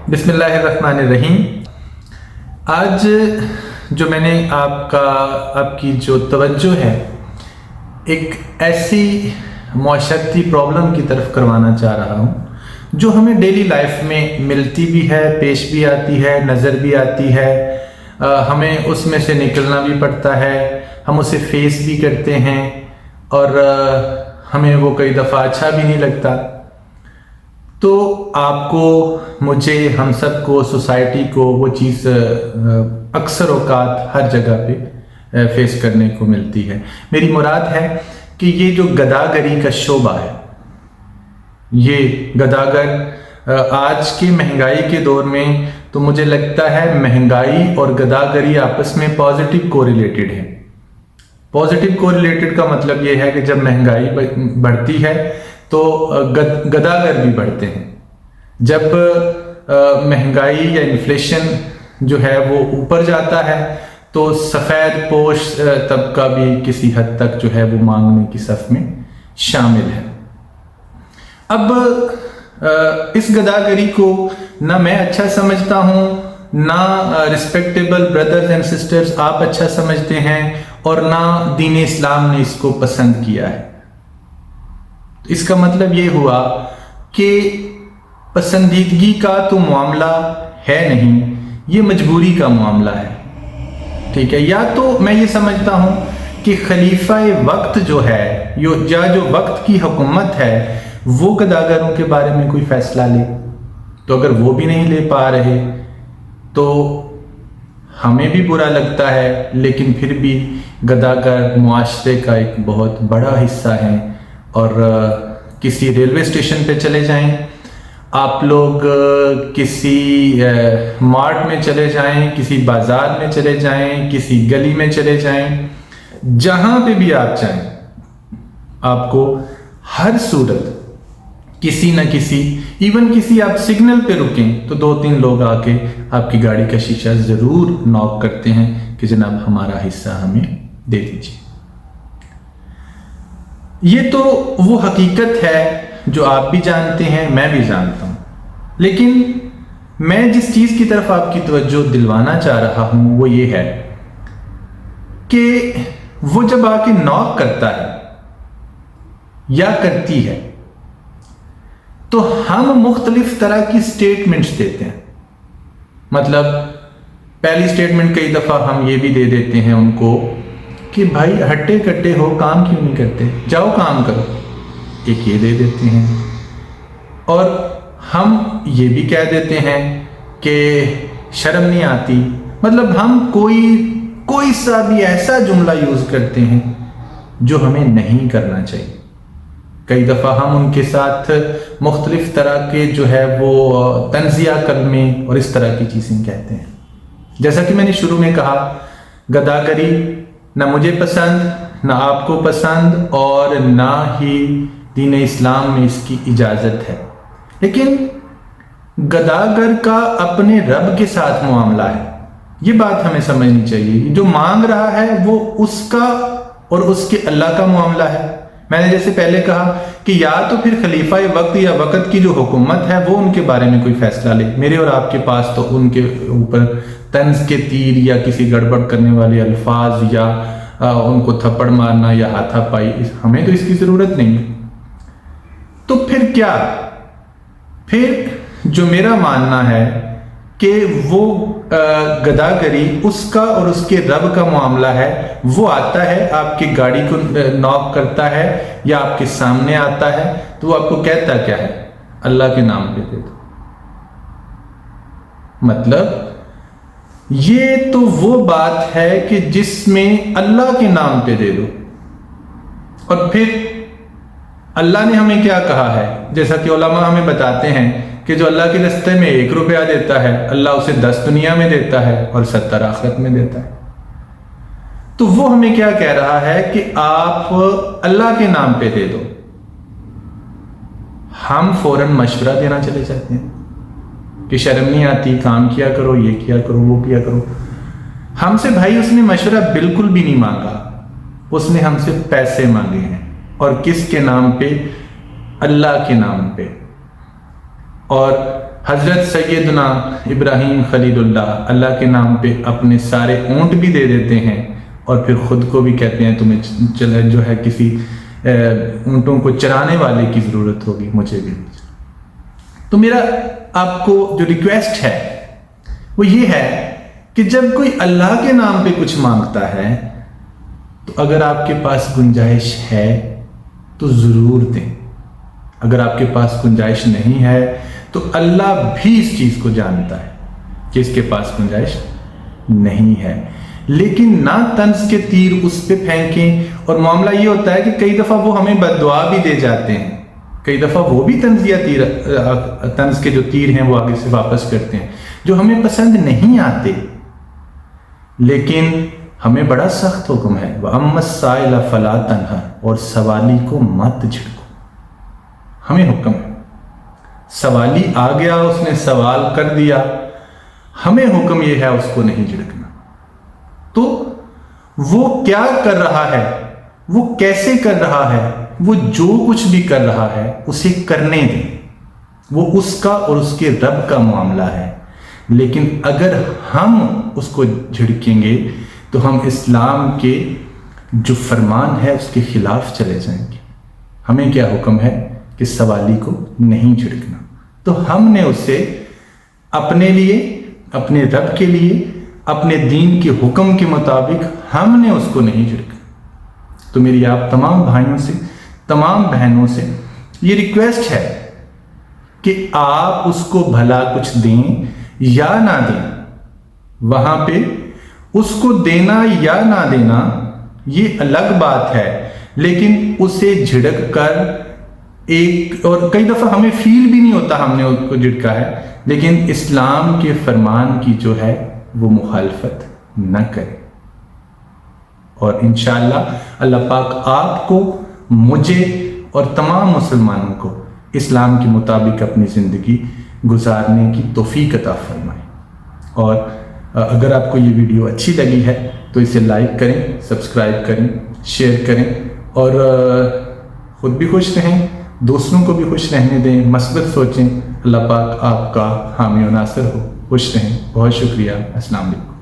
بسم اللہ الرحمن الرحیم۔ آج جو میں نے آپ کی جو توجہ ہے ایک ایسی معاشرتی پرابلم کی طرف کروانا چاہ رہا ہوں جو ہمیں ڈیلی لائف میں ملتی بھی ہے، پیش بھی آتی ہے، نظر بھی آتی ہے، ہمیں اس میں سے نکلنا بھی پڑتا ہے، ہم اسے فیس بھی کرتے ہیں اور ہمیں وہ کئی دفعہ اچھا بھی نہیں لگتا۔ تو آپ کو، مجھے، ہم سب کو، سوسائٹی کو وہ چیز اکثر اوقات ہر جگہ پہ فیس کرنے کو ملتی ہے۔ میری مراد ہے کہ یہ جو گداگری کا شعبہ ہے، یہ گداگر آج کی مہنگائی کے دور میں تو مجھے لگتا ہے مہنگائی اور گداگری آپس میں پازیٹیو کوریلیٹڈ ہے۔ پازیٹیو کوریلیٹڈ کا مطلب یہ ہے کہ جب مہنگائی بڑھتی ہے تو گداگر بھی بڑھتے ہیں۔ جب مہنگائی یا انفلیشن جو ہے وہ اوپر جاتا ہے تو سفید پوش طبقہ بھی کسی حد تک جو ہے وہ مانگنے کی صف میں شامل ہے۔ اب اس گداگری کو نہ میں اچھا سمجھتا ہوں، نہ رسپیکٹیبل بردرز اینڈ سسٹرز آپ اچھا سمجھتے ہیں، اور نہ دین اسلام نے اس کو پسند کیا ہے۔ اس کا مطلب یہ ہوا کہ پسندیدگی کا تو معاملہ ہے نہیں، یہ مجبوری کا معاملہ ہے، ٹھیک ہے۔ یا تو میں یہ سمجھتا ہوں کہ خلیفہ وقت جو ہے یا جو وقت کی حکومت ہے وہ گداگروں کے بارے میں کوئی فیصلہ لے، تو اگر وہ بھی نہیں لے پا رہے تو ہمیں بھی برا لگتا ہے، لیکن پھر بھی گداگر معاشرے کا ایک بہت بڑا حصہ ہیں۔ اور کسی ریلوے اسٹیشن پہ چلے جائیں آپ لوگ، کسی مارٹ میں چلے جائیں، کسی بازار میں چلے جائیں، کسی گلی میں چلے جائیں، جہاں پہ بھی آپ جائیں، آپ کو ہر صورت کسی نہ کسی، ایون کسی آپ سگنل پہ رکیں تو 2-3 لوگ آ کے آپ کی گاڑی کا شیشہ ضرور نوک کرتے ہیں کہ جناب ہمارا حصہ ہمیں دے دیجیے۔ یہ تو وہ حقیقت ہے جو آپ بھی جانتے ہیں، میں بھی جانتا ہوں، لیکن میں جس چیز کی طرف آپ کی توجہ دلوانا چاہ رہا ہوں وہ یہ ہے کہ وہ جب آ کے نوک کرتا ہے یا کرتی ہے تو ہم مختلف طرح کی سٹیٹمنٹس دیتے ہیں۔ مطلب پہلی سٹیٹمنٹ کئی دفعہ ہم یہ بھی دے دیتے ہیں ان کو کہ بھائی ہٹے کٹے ہو، کام کیوں نہیں کرتے، جاؤ کام کرو، ایک یہ دے دیتے ہیں۔ اور ہم یہ بھی کہہ دیتے ہیں کہ شرم نہیں آتی، مطلب ہم کوئی سا بھی ایسا جملہ یوز کرتے ہیں جو ہمیں نہیں کرنا چاہیے۔ کئی دفعہ ہم ان کے ساتھ مختلف طرح کے جو ہے وہ طنزیہ کلمے اور اس طرح کی چیزیں کہتے ہیں۔ جیسا کہ میں نے شروع میں کہا، گداگری نہ مجھے پسند، نہ آپ کو پسند، اور نہ ہی دین اسلام میں اس کی اجازت ہے، لیکن گداگر کا اپنے رب کے ساتھ معاملہ ہے۔ یہ بات ہمیں سمجھنی چاہیے، جو مانگ رہا ہے وہ اس کا اور اس کے اللہ کا معاملہ ہے۔ میں نے جیسے پہلے کہا کہ یا تو پھر خلیفہ وقت یا وقت کی جو حکومت ہے وہ ان کے بارے میں کوئی فیصلہ لے، میرے اور آپ کے پاس تو ان کے اوپر طنز کے تیر یا کسی گڑبڑ کرنے والے الفاظ یا ان کو تھپڑ مارنا یا ہاتھا پائی، ہمیں تو اس کی ضرورت نہیں ہے۔ تو پھر کیا؟ پھر جو میرا ماننا ہے کہ وہ گداگری اس کا اور اس کے رب کا معاملہ ہے۔ وہ آتا ہے، آپ کی گاڑی کو نوک کرتا ہے یا آپ کے سامنے آتا ہے تو وہ آپ کو کہتا کیا ہے؟ اللہ کے نام پہ دے دو۔ مطلب یہ تو وہ بات ہے کہ جس میں اللہ کے نام پہ دے دو، اور پھر اللہ نے ہمیں کیا کہا ہے؟ جیسا کہ علماء ہمیں بتاتے ہیں کہ جو اللہ کے راستے میں 1 روپیہ دیتا ہے اللہ اسے 10 دنیا میں دیتا ہے اور 70 آخرت میں دیتا ہے۔ تو وہ ہمیں کیا کہہ رہا ہے کہ آپ اللہ کے نام پہ دے دو۔ ہم فوراً مشورہ دینا چلے جاتے ہیں کہ شرم نہیں آتی، کام کیا کرو، یہ کیا کرو، وہ کیا کرو۔ ہم سے بھائی اس نے مشورہ بالکل بھی نہیں مانگا، اس نے ہم سے پیسے مانگے ہیں، اور کس کے نام پہ؟ اللہ کے نام پہ۔ اور حضرت سیدنا ابراہیم خلیل اللہ کے نام پہ اپنے سارے اونٹ بھی دے دیتے ہیں اور پھر خود کو بھی کہتے ہیں تمہیں جو ہے کسی اونٹوں کو چرانے والے کی ضرورت ہوگی، مجھے بھی۔ تو میرا آپ کو جو ریکویسٹ ہے وہ یہ ہے کہ جب کوئی اللہ کے نام پہ کچھ مانگتا ہے تو اگر آپ کے پاس گنجائش ہے تو ضرور دیں، اگر آپ کے پاس گنجائش نہیں ہے تو اللہ بھی اس چیز کو جانتا ہے کہ اس کے پاس گنجائش نہیں ہے، لیکن نہ طنز کے تیر اس پہ پھینکیں۔ اور معاملہ یہ ہوتا ہے کہ کئی دفعہ وہ ہمیں بد دعا بھی دے جاتے ہیں، کئی دفعہ وہ بھی طنز کے جو تیر ہیں وہ آگے سے واپس کرتے ہیں جو ہمیں پسند نہیں آتے، لیکن ہمیں بڑا سخت حکم ہے وَأَمَّا السَّائِلَ فَلَا تَنْهَرْ، اور سوالی کو مت جھڑکو۔ ہمیں حکم ہے، سوالی آ گیا، اس نے سوال کر دیا، ہمیں حکم یہ ہے اس کو نہیں جھڑکنا۔ تو وہ کیا کر رہا ہے، وہ کیسے کر رہا ہے، وہ جو کچھ بھی کر رہا ہے اسے کرنے دیں، وہ اس کا اور اس کے رب کا معاملہ ہے۔ لیکن اگر ہم اس کو جھڑکیں گے تو ہم اسلام کے جو فرمان ہے اس کے خلاف چلے جائیں گے۔ ہمیں کیا حکم ہے کہ سوالی کو نہیں جھڑکنا، تو ہم نے اسے اپنے لیے، اپنے رب کے لیے، اپنے دین کے حکم کے مطابق ہم نے اس کو نہیں جھڑکنا۔ تو میری آپ تمام بھائیوں سے، تمام بہنوں سے یہ ریکویسٹ ہے کہ آپ اس کو بھلا کچھ دیں یا نہ دیں، وہاں پہ اس کو دینا یا نہ دینا یہ الگ بات ہے، لیکن اسے جھڑک کر اور کئی دفعہ ہمیں فیل بھی نہیں ہوتا ہم نے اس کو جھڑکا ہے، لیکن اسلام کے فرمان کی جو ہے وہ مخالفت نہ کرے۔ اور انشاءاللہ اللہ پاک آپ کو، مجھے اور تمام مسلمانوں کو اسلام کے مطابق اپنی زندگی گزارنے کی توفیق عطا فرمائے۔ اور اگر آپ کو یہ ویڈیو اچھی لگی ہے تو اسے لائک کریں، سبسکرائب کریں، شیئر کریں، اور خود بھی خوش رہیں، دوسروں کو بھی خوش رہنے دیں، مثبت سوچیں۔ اللہ پاک آپ کا حامی و ناصر ہو، خوش رہیں۔ بہت شکریہ، السلام علیکم۔